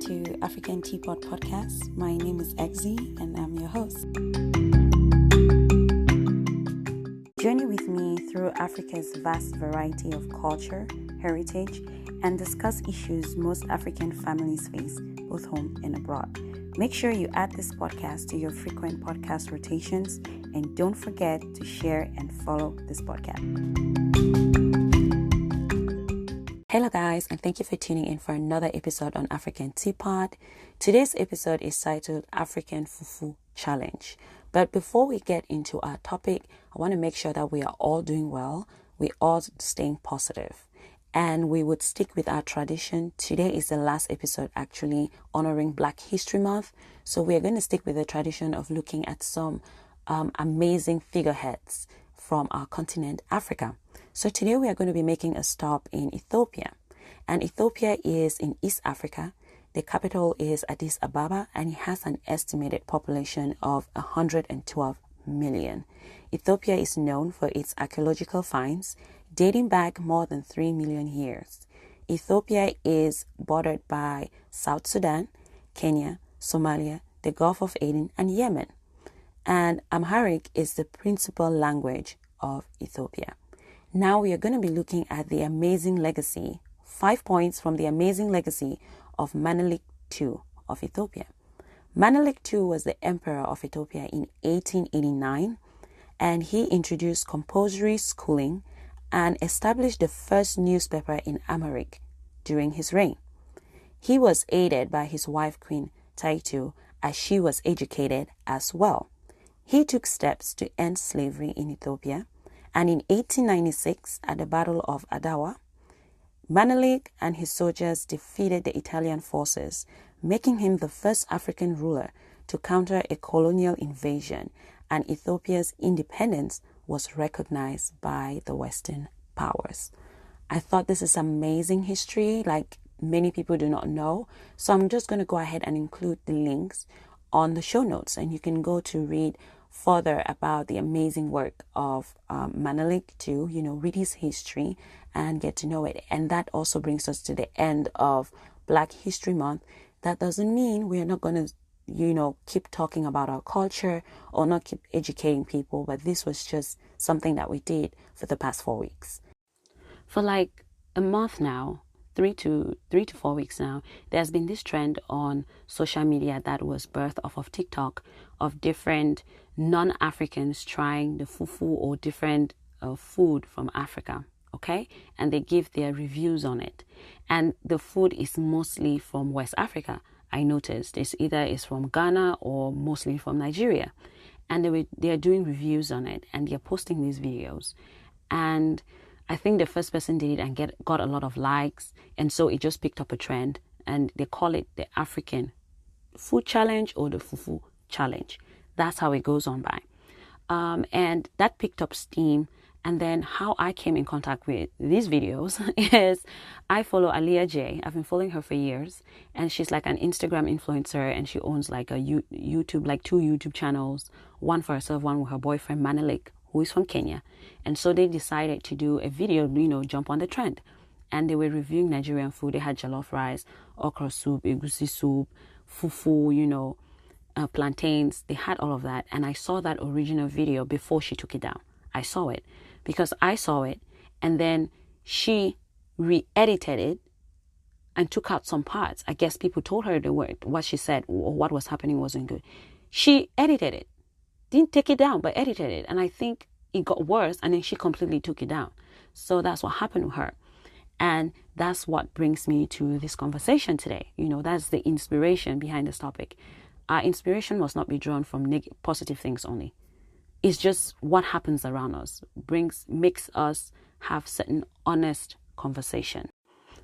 to African Teapot Podcast. My name is Exie and I'm your host. Journey with me through Africa's vast variety of culture, heritage, and discuss issues most African families face, both home and abroad. Make sure you add this podcast to your frequent podcast rotations and don't forget to share and follow this podcast. Hello guys, and thank you for tuning in for another episode on African Teapot. Today's episode is titled African Fufu Challenge. But before we get into our topic, I want to make sure that we are all doing well, we all staying positive, and we would stick with our tradition. Today is the last episode actually honoring Black History Month, so we are going to stick with the tradition of looking at some amazing figureheads from our continent, Africa. So today we are going to be making a stop in Ethiopia. And Ethiopia is in East Africa. The capital is Addis Ababa and it has an estimated population of 112 million. Ethiopia is known for its archaeological finds dating back more than 3 million years. Ethiopia is bordered by South Sudan, Kenya, Somalia, the Gulf of Aden, and Yemen. And Amharic is the principal language of Ethiopia. Now we are going to be looking at the amazing legacy, 5 points from the amazing legacy of Menelik II of Ethiopia. Menelik II was the emperor of Ethiopia in 1889, and he introduced compulsory schooling and established the first newspaper in Amharic during his reign. He was aided by his wife Queen Taitu as she was educated as well. He took steps to end slavery in Ethiopia, and in 1896, at the Battle of Adawa, Menelik and his soldiers defeated the Italian forces, making him the first African ruler to counter a colonial invasion, and Ethiopia's independence was recognized by the Western powers. I thought this is amazing history, like many people do not know, so I'm just going to go ahead and include the links on the show notes, and you can go to read further about the amazing work of Menelik II, read his history and get to know it. And that also brings us to the end of Black History Month. That doesn't mean we're not going to, keep talking about our culture or not keep educating people, but this was just something that we did for the past 4 weeks. For like a month now, 3 to 4 weeks now, there's been this trend on social media that was birthed off of TikTok of different non-Africans trying the fufu or different food from Africa, okay? And they give their reviews on it. And the food is mostly from West Africa. I noticed it's either from Ghana or mostly from Nigeria. And they're doing reviews on it and they're posting these videos. And I think the first person did it and got a lot of likes. And so it just picked up a trend. And they call it the African Food Challenge or the Fufu Challenge. That's how it goes on by. And that picked up steam. And then how I came in contact with these videos is I follow Aliyah J. I've been following her for years. And she's like an Instagram influencer. And she owns like a YouTube, like 2 YouTube channels. One for herself, one with her boyfriend, Menelik, who is from Kenya. And so they decided to do a video, jump on the trend. And they were reviewing Nigerian food. They had jollof rice, okra soup, egusi soup, fufu, plantains. They had all of that. And I saw that original video before she took it down. I saw it because I saw it. And then she re-edited it and took out some parts. I guess people told her what she said or what was happening wasn't good. She edited it. Didn't take it down, but edited it. And I think it got worse and then she completely took it down. So that's what happened with her. And that's what brings me to this conversation today. That's the inspiration behind this topic. Our inspiration must not be drawn from positive things only. It's just what happens around us, makes us have certain honest conversation.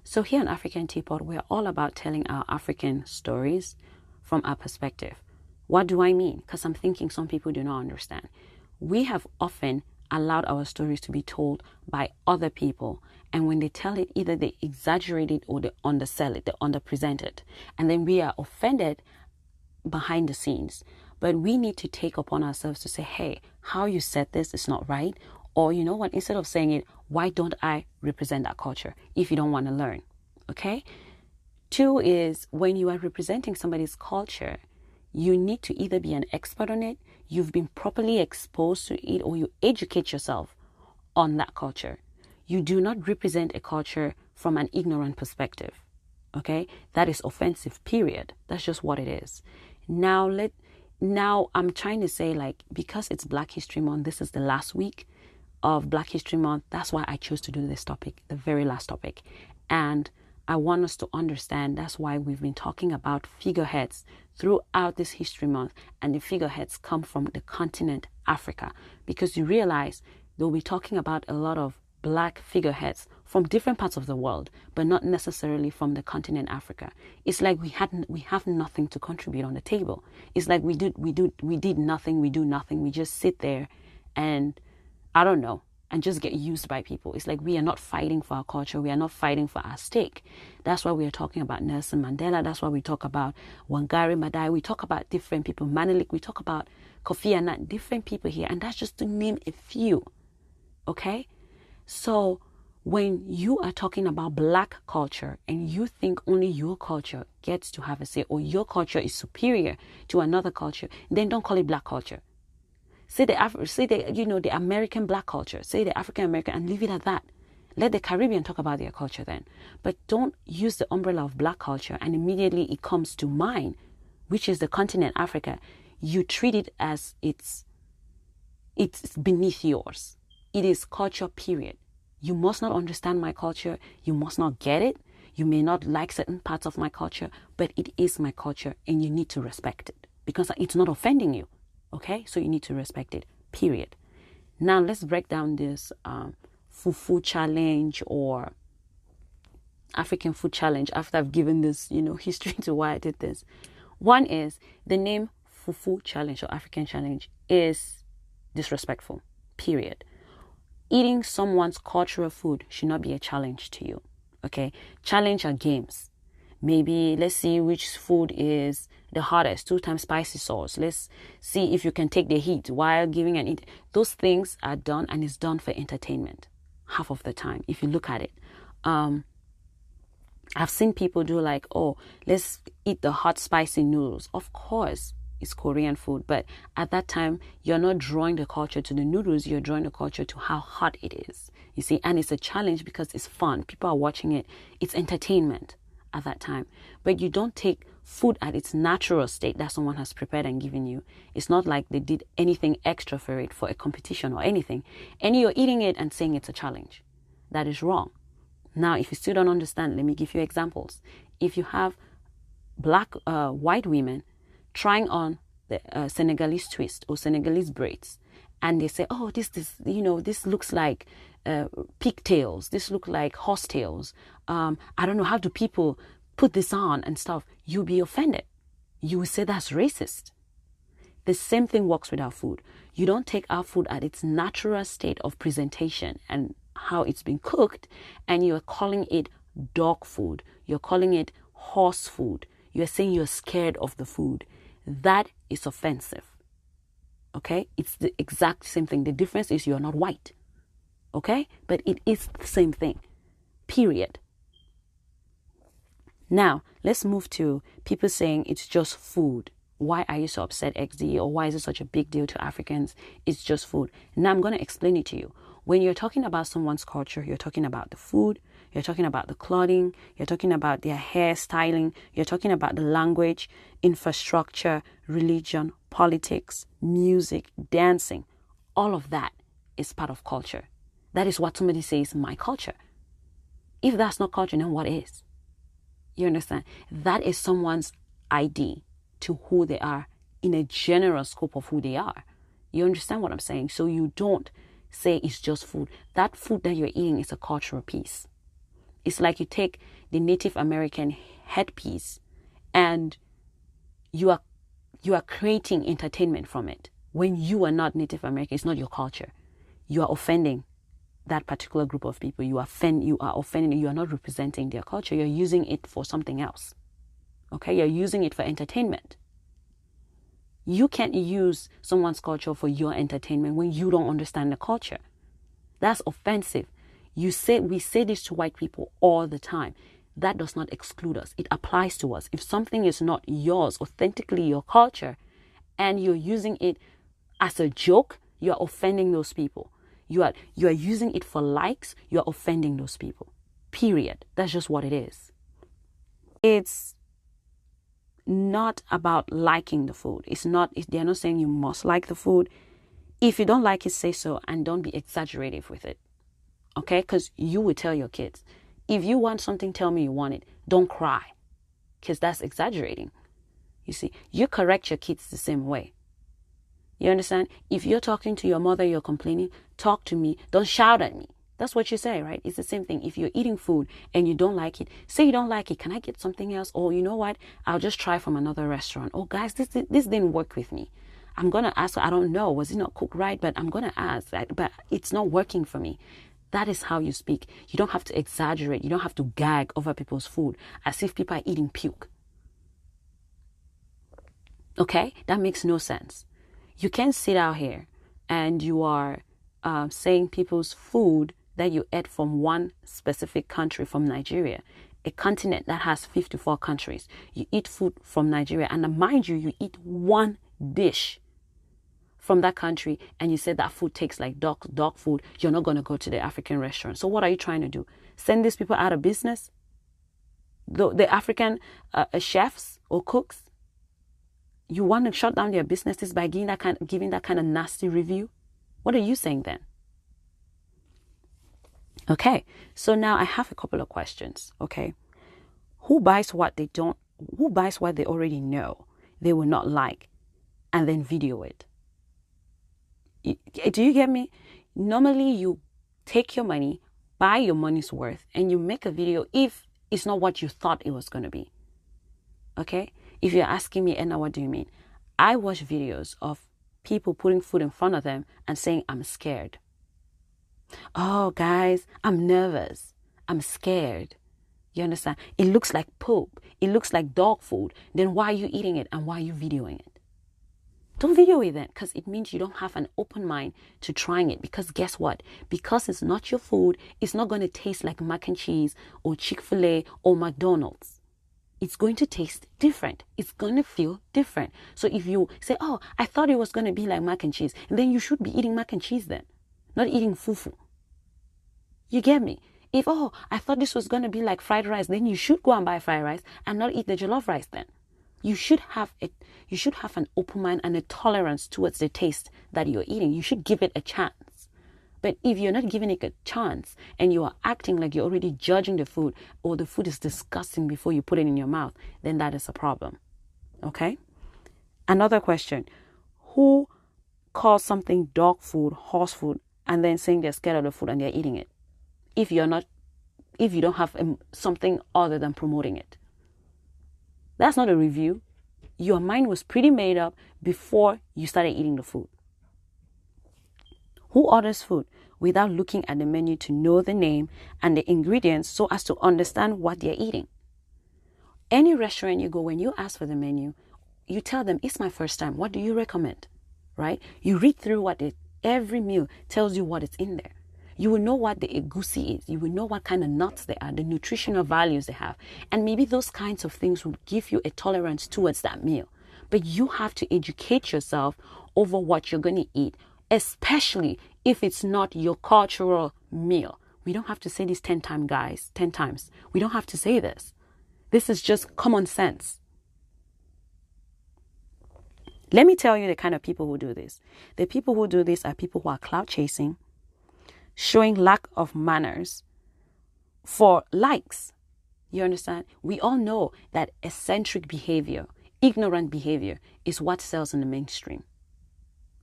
So here on African Teapot, we're all about telling our African stories from our perspective. What do I mean? Because I'm thinking some people do not understand. We have often allowed our stories to be told by other people. And when they tell it, either they exaggerate it or they undersell it, they underpresent it. And then we are offended behind the scenes. But we need to take upon ourselves to say, hey, how you said this is not right. Or you know what, instead of saying it, why don't I represent that culture if you don't want to learn? Okay? Two is when you are representing somebody's culture, you need to either be an expert on it, you've been properly exposed to it, or you educate yourself on that culture. You do not represent a culture from an ignorant perspective. Okay? That is offensive, period. That's just what it is. Now I'm trying to say, like, because it's Black History Month, this is the last week of Black History Month. That's why I chose to do this topic, the very last topic. And I want us to understand that's why we've been talking about figureheads throughout this History Month. And the figureheads come from the continent Africa, because you realize they'll be talking about a lot of Black figureheads from different parts of the world, but not necessarily from the continent Africa. It's like we have nothing to contribute on the table. It's like we did nothing, we do nothing. We just sit there and I don't know, and just get used by people. It's like we are not fighting for our culture. We are not fighting for our stake. That's why we are talking about Nelson Mandela. That's why we talk about Wangari Maathai. We talk about different people, Manelik. We talk about Kofi Annan, different people here. And that's just to name a few. Okay? So when you are talking about Black culture and you think only your culture gets to have a say, or your culture is superior to another culture, then don't call it Black culture. Say the American Black culture, say the African American, and leave it at that. Let the Caribbean talk about their culture then. But don't use the umbrella of Black culture and immediately it comes to mine, which is the continent Africa. You treat it as it's beneath yours. It is culture, period. You must not understand my culture. You must not get it. You may not like certain parts of my culture, but it is my culture and you need to respect it because it's not offending you. Okay, so you need to respect it, period. Now let's break down this fufu challenge or African food challenge after I've given this, history to why I did this. One is the name fufu challenge or African challenge is disrespectful, period. Eating someone's cultural food should not be a challenge to you, okay? Challenge are games. Maybe let's see which food is the hottest, 2 times spicy sauce. Let's see if you can take the heat while giving an eat. Those things are done and it's done for entertainment half of the time. If you look at it, I've seen people do like, oh, let's eat the hot spicy noodles. Of course, it's Korean food, but at that time, you're not drawing the culture to the noodles. You're drawing the culture to how hot it is. You see, and it's a challenge because it's fun. People are watching it. It's entertainment at that time. But you don't take food at its natural state that someone has prepared and given you. It's not like they did anything extra for it, for a competition or anything. And you're eating it and saying it's a challenge. That is wrong. Now, if you still don't understand, let me give you examples. If you have white women trying on the Senegalese twist or Senegalese braids, and they say, oh, this looks like pigtails. This looks like horsetails. I don't know, how do people put this on and stuff? You'll be offended. You will say that's racist. The same thing works with our food. You don't take our food at its natural state of presentation and how it's been cooked, and you're calling it dog food. You're calling it horse food. You're saying you're scared of the food. That is offensive. Okay? It's the exact same thing. The difference is you're not white. Okay? But it is the same thing. Period. Now, let's move to people saying it's just food. Why are you so upset, XD? Or why is it such a big deal to Africans? It's just food. Now, I'm going to explain it to you. When you're talking about someone's culture, you're talking about the food, you're talking about the clothing, you're talking about their hairstyling, you're talking about the language, infrastructure, religion, politics, music, dancing. All of that is part of culture. That is what somebody says, my culture. If that's not culture, then what is? You understand? That is someone's ID to who they are in a general scope of who they are. You understand what I'm saying? So you don't say it's just food. That food that you're eating is a cultural piece. It's like you take the Native American headpiece and you are creating entertainment from it. When you are not Native American, it's not your culture. You are offending that particular group of people. You are offending. You are not representing their culture. You're using it for something else. Okay, you're using it for entertainment. You can't use someone's culture for your entertainment when you don't understand the culture. That's offensive. We say this to white people all the time. that does not exclude us. It applies to us. If something is not yours, authentically your culture, and you're using it as a joke, you're offending those people. You are using it for likes, you're offending those people. Period. That's just what it is. It's not about liking the food. They're not saying you must like the food. If you don't like it, say so, and don't be exaggerative with it. Okay? Because you will tell your kids, if you want something, tell me you want it. Don't cry. Because that's exaggerating. You see, you correct your kids the same way. You understand? If you're talking to your mother, you're complaining, talk to me. Don't shout at me. That's what you say, right? It's the same thing. If you're eating food and you don't like it, say you don't like it. Can I get something else? Or you know what? I'll just try from another restaurant. Oh, guys, this didn't work with me. I'm going to ask. I don't know. Was it not cooked right? But I'm going to ask. But it's not working for me. That is how you speak. You don't have to exaggerate. You don't have to gag over people's food as if people are eating puke. Okay? That makes no sense. You can't sit out here and you are saying people's food that you ate from one specific country, from Nigeria, a continent that has 54 countries. You eat food from Nigeria, and mind you, you eat one dish from that country, and you say that food tastes like dog food. You're not going to go to the African restaurant. So what are you trying to do? Send these people out of business? The African chefs or cooks? You want to shut down their businesses by giving that kind of nasty review? What are you saying then? Okay, so now I have a couple of questions. Okay, who buys what they already know they will not like, and then video it? Do you get me? Normally, you take your money, buy your money's worth, and you make a video if it's not what you thought it was going to be. Okay? If you're asking me, Edna, what do you mean? I watch videos of people putting food in front of them and saying, I'm scared. Oh, guys, I'm nervous. I'm scared. You understand? It looks like poop. It looks like dog food. Then why are you eating it and why are you videoing it? Don't video it then, because it means you don't have an open mind to trying it. Because guess what? Because it's not your food, it's not going to taste like mac and cheese or Chick-fil-A or McDonald's. It's going to taste different. It's going to feel different. So if you say, oh, I thought it was going to be like mac and cheese, then you should be eating mac and cheese then, not eating fufu. You get me? If, oh, I thought this was going to be like fried rice, then you should go and buy fried rice and not eat the jollof rice then. You should have an open mind and a tolerance towards the taste that you're eating. You should give it a chance. But if you're not giving it a chance and you are acting like you're already judging the food, or the food is disgusting before you put it in your mouth, then that is a problem. Okay? Another question. Who calls something dog food, horse food, and then saying they're scared of the food and they're eating it? If you don't have something other than promoting it. That's not a review. Your mind was pretty made up before you started eating the food. Who orders food without looking at the menu to know the name and the ingredients so as to understand what they're eating? Any restaurant you go, when you ask for the menu, you tell them, it's my first time. What do you recommend? Right? You read through every meal tells you what is in there. You will know what the egusi is. You will know what kind of nuts they are, the nutritional values they have. And maybe those kinds of things will give you a tolerance towards that meal. But you have to educate yourself over what you're going to eat, especially if it's not your cultural meal. We don't have to say this 10 times, guys, 10 times. We don't have to say this. This is just common sense. Let me tell you the kind of people who do this. The people who do this are people who are clout chasing, showing lack of manners for likes. You understand? We all know that eccentric behavior, ignorant behavior is what sells in the mainstream.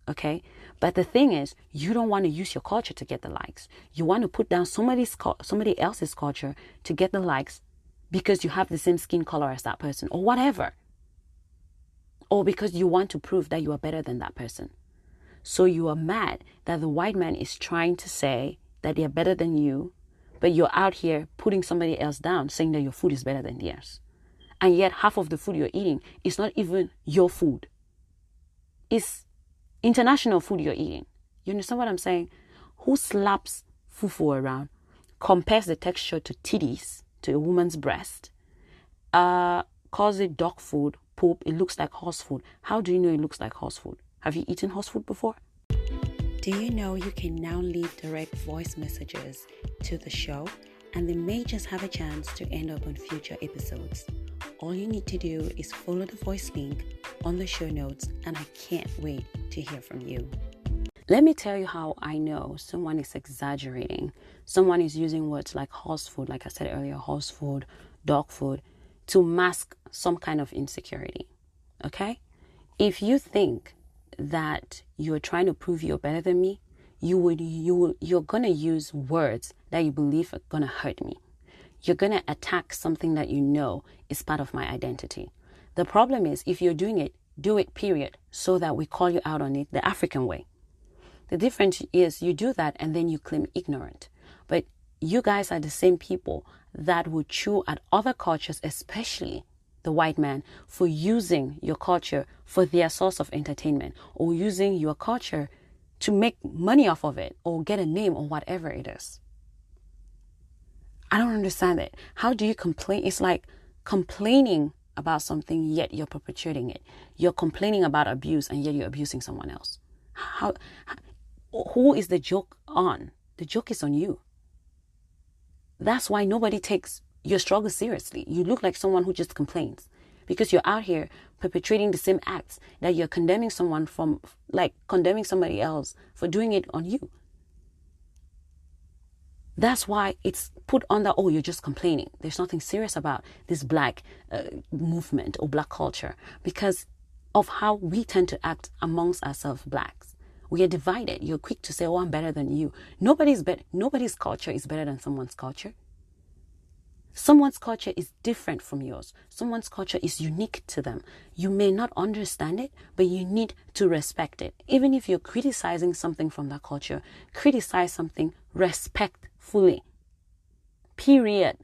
Okay? But the thing is, you don't want to use your culture to get the likes. You want to put down somebody else's culture to get the likes because you have the same skin color as that person or whatever. Or because you want to prove that you are better than that person. So you are mad that the white man is trying to say that they are better than you, but you're out here putting somebody else down, saying that your food is better than theirs. And yet half of the food you're eating is not even your food. It's international food you're eating. You understand what I'm saying? Who slaps fufu around, compares the texture to to a woman's breast, calls it dog food, poop, it looks like horse food. How do you know it looks like horse food? Have you eaten horse food before? Do you know you can now leave direct voice messages to the show, and they may just have a chance to end up on future episodes? All you need to do is follow the voice link on the show notes, and I can't wait to hear from you. Let me tell you how I know someone is exaggerating. Someone is using words like horse food, like I said earlier, horse food, dog food, to mask some kind of insecurity. Okay? If you think that you're trying to prove you're better than me, you're gonna use words that you believe are gonna hurt me. You're gonna attack something that you know is part of my identity. The problem is, if you're doing it, do it, period, so that we call you out on it the African way. The difference is you do that and then you claim ignorant. But you guys are the same people that would chew at other cultures, especially the white man, for using your culture for their source of entertainment, or using your culture to make money off of it, or get a name, or whatever it is. I don't understand it. How do you complain? It's like complaining about something, yet you're perpetuating it. You're complaining about abuse, and yet you're abusing someone else. Who is the joke on? The joke is on you. That's why nobody takes your struggle seriously. You look like someone who just complains, because you're out here perpetrating the same acts that you're condemning someone from, like condemning somebody else for doing it on you. That's why it's put under, oh, you're just complaining. There's nothing serious about this black movement or black culture, because of how we tend to act amongst ourselves, blacks. We are divided. You're quick to say, oh, I'm better than you. Nobody's culture is better than someone's culture. Someone's culture is different from yours. Someone's culture is unique to them. You may not understand it, but you need to respect it. Even if you're criticizing something from that culture, criticize something respectfully. Period.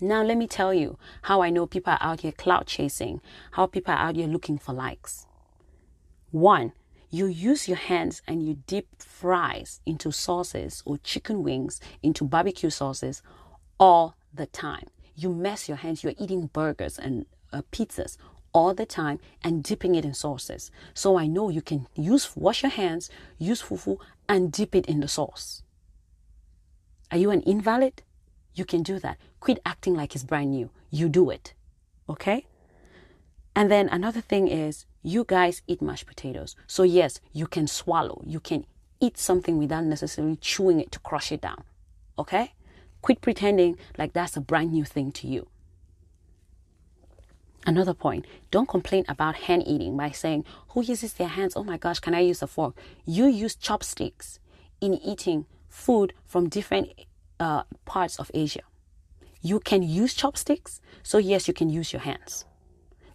Now, let me tell you how I know people are out here clout chasing, how people are out here looking for likes. 1, you use your hands and you dip fries into sauces, or chicken wings into barbecue sauces all the time. You mess your hands. You're eating burgers and pizzas all the time and dipping it in sauces. So I know you can wash your hands, use fufu, and dip it in the sauce. Are you an invalid? You can do that. Quit acting like it's brand new. You do it. Okay? And then another thing is, you guys eat mashed potatoes. So yes, you can swallow. You can eat something without necessarily chewing it to crush it down. Okay? Quit pretending like that's a brand new thing to you. Another point, don't complain about hand eating by saying, who uses their hands? Oh my gosh, can I use a fork? You use chopsticks in eating food from different parts of Asia. You can use chopsticks. So yes, you can use your hands.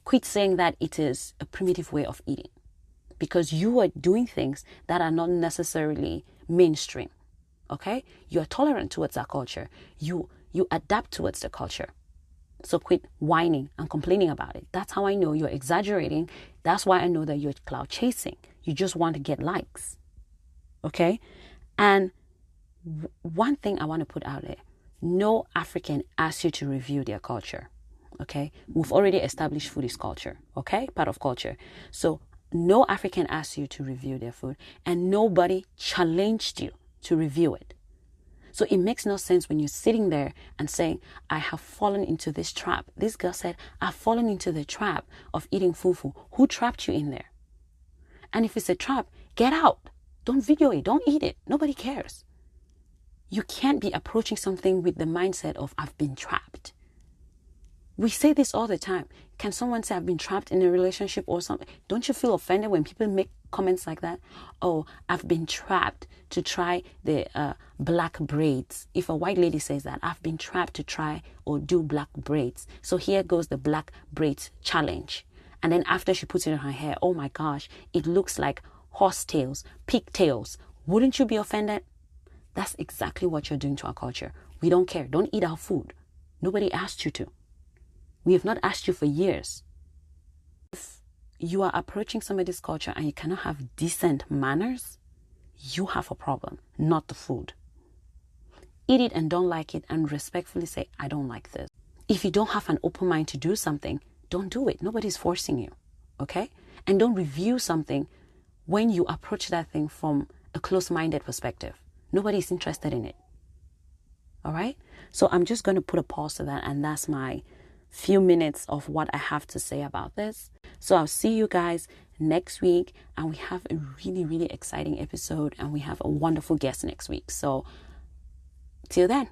Quit saying that it is a primitive way of eating, because you are doing things that are not necessarily mainstream. Okay? You are tolerant towards that culture. You adapt towards the culture. So quit whining and complaining about it. That's how I know you're exaggerating. That's why I know that you're clout chasing. You just want to get likes. Okay? And one thing I want to put out there, no African asks you to review their culture. Okay, we've already established food is culture, okay, part of culture. So no African asked you to review their food, and nobody challenged you to review it. So it makes no sense when you're sitting there and saying, I have fallen into this trap. This girl said, I've fallen into the trap of eating fufu. Who trapped you in there? And if it's a trap, get out. Don't video it. Don't eat it. Nobody cares. You can't be approaching something with the mindset of, I've been trapped. We say this all the time. Can someone say, I've been trapped in a relationship or something? Don't you feel offended when people make comments like that? Oh, I've been trapped to try the black braids. If a white lady says that, I've been trapped to try or do black braids. So here goes the black braids challenge. And then after she puts it in her hair, oh my gosh, it looks like horse tails, pigtails. Wouldn't you be offended? That's exactly what you're doing to our culture. We don't care. Don't eat our food. Nobody asked you to. We have not asked you for years. If you are approaching somebody's culture and you cannot have decent manners, you have a problem, not the food. eat it and don't like it and respectfully say, I don't like this. If you don't have an open mind to do something, don't do it. Nobody's forcing you, okay? And don't review something when you approach that thing from a close-minded perspective. Nobody's interested in it, all right? So I'm just going to put a pause to that, and that's my few minutes of what I have to say about this. So I'll see you guys next week, and we have a really, really exciting episode, and we have a wonderful guest next week. So till then.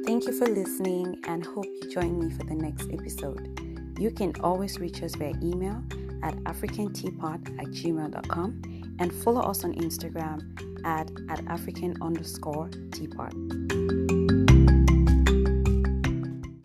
Thank you for listening, and hope you join me for the next episode. You can always reach us via email at africanteapot@gmail.com and follow us on Instagram at african_teapot.